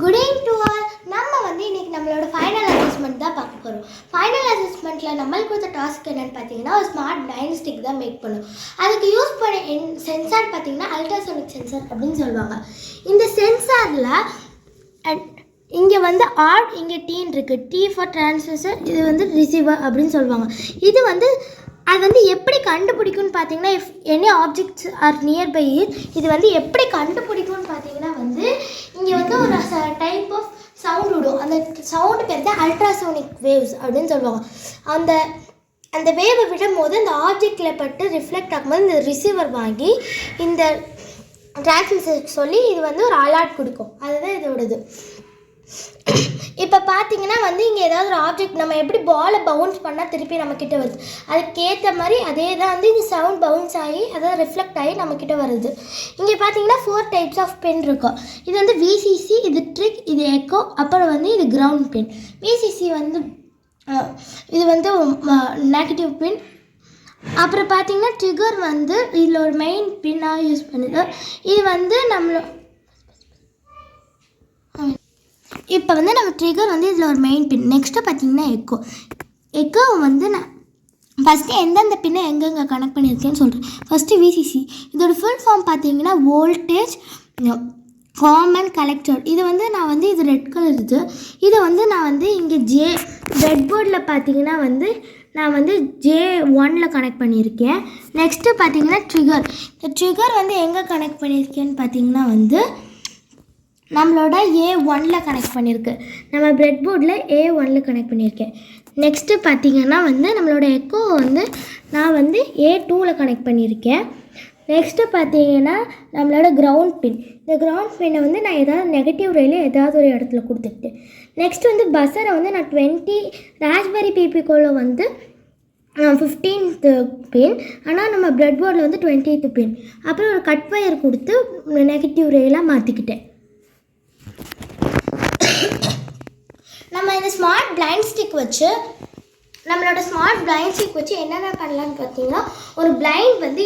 Good evening to all. நம்ம இன்றைக்கி நம்மளோட ஃபைனல் அசஸ்மெண்ட் தான் பார்க்க போகிறோம். ஃபைனல் அசஸ்மெண்ட்டில் நம்மளுக்கு கொடுத்த டாஸ்க் என்னென்னு பார்த்தீங்கன்னா ஒரு ஸ்மார்ட் பிளைண்ட் ஸ்டிக் தான் மேக் பண்ணும். அதுக்கு யூஸ் பண்ண சென்சார் பார்த்தீங்கன்னா அல்ட்ராசோனிக் சென்சார் அப்படின்னு சொல்லுவாங்க. இந்த சென்சாரில் இங்கே ஆர், இங்கே டீன் இருக்குது. டி ஃபார் டிரான்ஸ்மிட்டர், இது ரிசீவர் அப்படின்னு சொல்லுவாங்க. இது அது எப்படி கண்டுபிடிக்கும்னு பார்த்தீங்கன்னா, if any objects R nearby இது எப்படி கண்டுபிடிக்கும்னு பார்த்தீங்கன்னா இங்கே ஒரு டைப் ஆஃப் சவுண்ட் விடும். அந்த சவுண்டு பேர் தான் அல்ட்ராசோனிக் வேவ்ஸ் அப்படின்னு சொல்லுவாங்க. அந்த வேவை விடும் போது அந்த ஆப்ஜெக்டில் பட்டு ரிஃப்ளெக்ட் ஆகும்போது இந்த ரிசீவர் வாங்கி இந்த டிரான்ஸ்மிட்டர் சொல்லி இது ஒரு அலர்ட் கொடுக்கும். அதுதான் இதோடது. இப்போ பார்த்தீங்கன்னா இங்கே ஏதாவது ஒரு ஆப்ஜெக்ட் நம்ம எப்படி பாலை பவுன்ஸ் பண்ணால் திருப்பி நம்மக்கிட்ட வருது, அதுக்கேற்ற மாதிரி அதே தான் இந்த சவுண்ட் பவுன்ஸ் ஆகி அதாவது ரிஃப்ளெக்ட் ஆகி நம்மக்கிட்ட வருது. இங்கே பார்த்தீங்கன்னா 4 டைப்ஸ் ஆஃப் பென் இருக்கும். இது விசிசி, இது ட்ரிக், இது எக்கோ, அப்புறம் இது கிரவுண்ட் பென். விசிசி இது நெகட்டிவ் பின். அப்புறம் பார்த்தீங்கன்னா ட்ரிகர் இதில் ஒரு மெயின் பின்னாக யூஸ் பண்ணுது. இது நம்மளோட இப்போ நம்ம ட்ரிகர் இதில் ஒரு மெயின் பின். நெக்ஸ்ட்டு பார்த்தீங்கன்னா எக்கோ நான் ஃபஸ்ட்டு எந்தெந்த பின்னை எங்கெங்கே கனெக்ட் பண்ணியிருக்கேன்னு சொல்கிறேன். ஃபஸ்ட்டு விசிசி, இதோட ஃபுல் ஃபார்ம் பார்த்தீங்கன்னா வோல்டேஜ் காமன் கலெக்டர். இது நான் இது ரெட் கலர் இது. இதை நான் இங்கே ரெட் போர்டில் பார்த்தீங்கன்னா நான் J1 கனெக்ட் பண்ணியிருக்கேன். நெக்ஸ்ட்டு பார்த்தீங்கன்னா ட்ரிகர். இந்த ட்ரிகர் எங்கே கனெக்ட் பண்ணியிருக்கேன்னு பார்த்தீங்கன்னா நம்மளோட A1 கனெக்ட் பண்ணியிருக்கு. நம்ம பிரெட் போர்டில் A1 கனெக்ட் பண்ணியிருக்கேன். நெக்ஸ்ட்டு பார்த்திங்கன்னா நம்மளோட எக்கோ நான் A2 கனெக்ட் பண்ணியிருக்கேன். நெக்ஸ்ட்டு பார்த்தீங்கன்னா நம்மளோட கிரவுண்ட் பின். இந்த கிரவுண்ட் பின்னை நான் ஏதாவது நெகட்டிவ் ரயிலில் ஏதாவது ஒரு இடத்துல கொடுத்துக்கிட்டேன். நெக்ஸ்ட்டு பஸ்ஸரை நான் 20 ராஸ்பெரி பிபிக்கோவில் 15th பின், ஆனால் நம்ம பிரெட் போர்டில் 20th பின். அப்புறம் ஒரு கட் வயர் கொடுத்து நெகட்டிவ் ரயிலாக மாற்றிக்கிட்டேன். நம்ம இந்த ஸ்மார்ட் பிளைண்ட் ஸ்டிக் வச்சு என்னென்ன பண்ணலான்னு பார்த்தீங்கன்னா, ஒரு பிளைண்ட்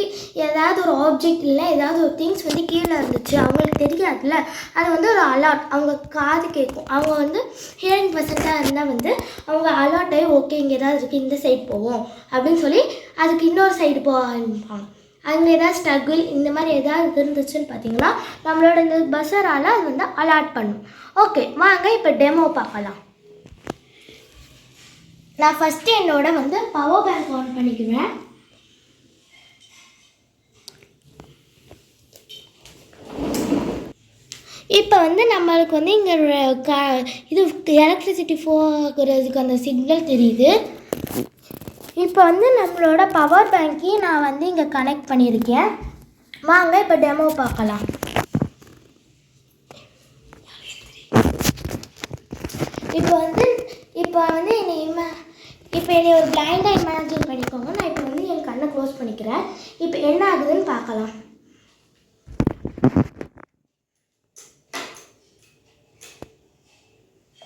ஏதாவது ஒரு ஆப்ஜெக்ட் இல்லை ஏதாவது ஒரு திங்ஸ் கீழே இருந்துச்சு, அவங்களுக்கு தெரியாதுல்ல, அது ஒரு அலர்ட், அவங்க காது கேட்கும். அவங்க ஹியரிங் பர்சன்ட்டாக இருந்தால் அவங்க அலர்ட் ஆகி ஓகே இங்கே ஏதாவது இருக்குது, இந்த சைடு போவோம் அப்படின்னு சொல்லி அதுக்கு இன்னொரு சைடு போவாங்க. அங்கே ஏதாவது ஸ்ட்ரகிள் இந்த மாதிரி ஏதாவது இருந்துச்சுன்னு பார்த்தீங்கன்னா நம்மளோட இந்த பஸ்ஸரால் அது அலர்ட் பண்ணும். ஓகே, வாங்க இப்போ டெமோ பார்க்கலாம். நான் ஃபஸ்ட்டு என்னோட பவர் பேங்க் ஆன் பண்ணிக்குவேன். இப்போ நம்மளுக்கு இங்கே இது எலக்ட்ரிசிட்டி போகிறதுக்கு அந்த சிக்னல் தெரியுது. இப்போ நம்மளோட பவர் பேங்க்கையும் நான் இங்கே கனெக்ட் பண்ணியிருக்கேன். வாங்க இப்போ டெமோ பார்க்கலாம். இப்போ என்னை ஒரு பிளைண்டாக இமேஜின் பண்ணிக்கோங்க. நான் இப்போ என் கண்ணை க்ளோஸ் பண்ணிக்கிறேன். இப்போ என்ன ஆகுதுன்னு பார்க்கலாம்.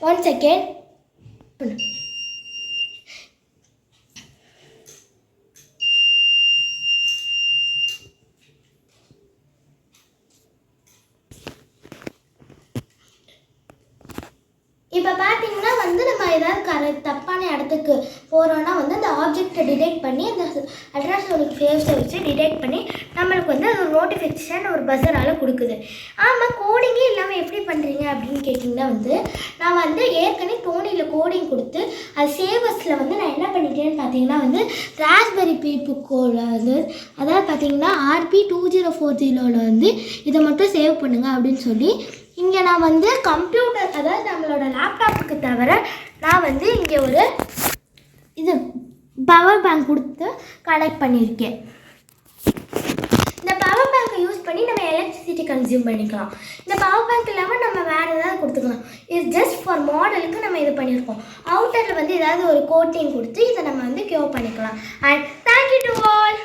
One second. இப்போ பார்த்தீங்கன்னா நம்ம ஏதாவது தப்பான இடத்துக்கு போகிறோன்னா அந்த ஆப்ஜெக்டை டிடெக்ட் பண்ணி அந்த அல்ட்ராசோனிக் வேவ்ஸை வச்சு டிடெக்ட் பண்ணி நம்மளுக்கு அது ஒரு நோட்டிஃபிகேஷன் ஒரு பஸ்ஸரால் கொடுக்குது. ஆமாம், கோடிங்கே இல்லாமல் எப்படி பண்ணுறீங்க அப்படின்னு கேட்டிங்கன்னா நான் ஏற்கனவே டோனியில் கோடிங் கொடுத்து அது சேவர்ஸில் நான் என்ன பண்ணிட்டேன்னு பார்த்தீங்கன்னா ராஸ்பெரி பிபிக்கோவில் அதாவது பார்த்தீங்கன்னா RP2040 இதை மட்டும் சேவ் பண்ணுங்கள் அப்படின்னு சொல்லி இங்கே நான் கம்ப்யூட்டர் அதாவது நம்மளோட லேப்டாப்புக்கு தவிர நான் இங்கே ஒரு இது பவர் பேங்க் கொடுத்து கனெக்ட் பண்ணியிருக்கேன். இந்த பவர் பேங்கை யூஸ் பண்ணி நம்ம எலக்ட்ரிசிட்டி கன்சியூம் பண்ணிக்கலாம். இந்த பவர் பேங்க் இல்லாமல் நம்ம வேறு ஏதாவது கொடுத்துக்கலாம். இது ஜஸ்ட் ஃபார் மாடலுக்கு நம்ம இது பண்ணியிருக்கோம். அவுட்டரில் ஏதாவது ஒரு கோட்டிங் கொடுத்து இதை நம்ம க்யூர் பண்ணிக்கலாம். And thank you to all.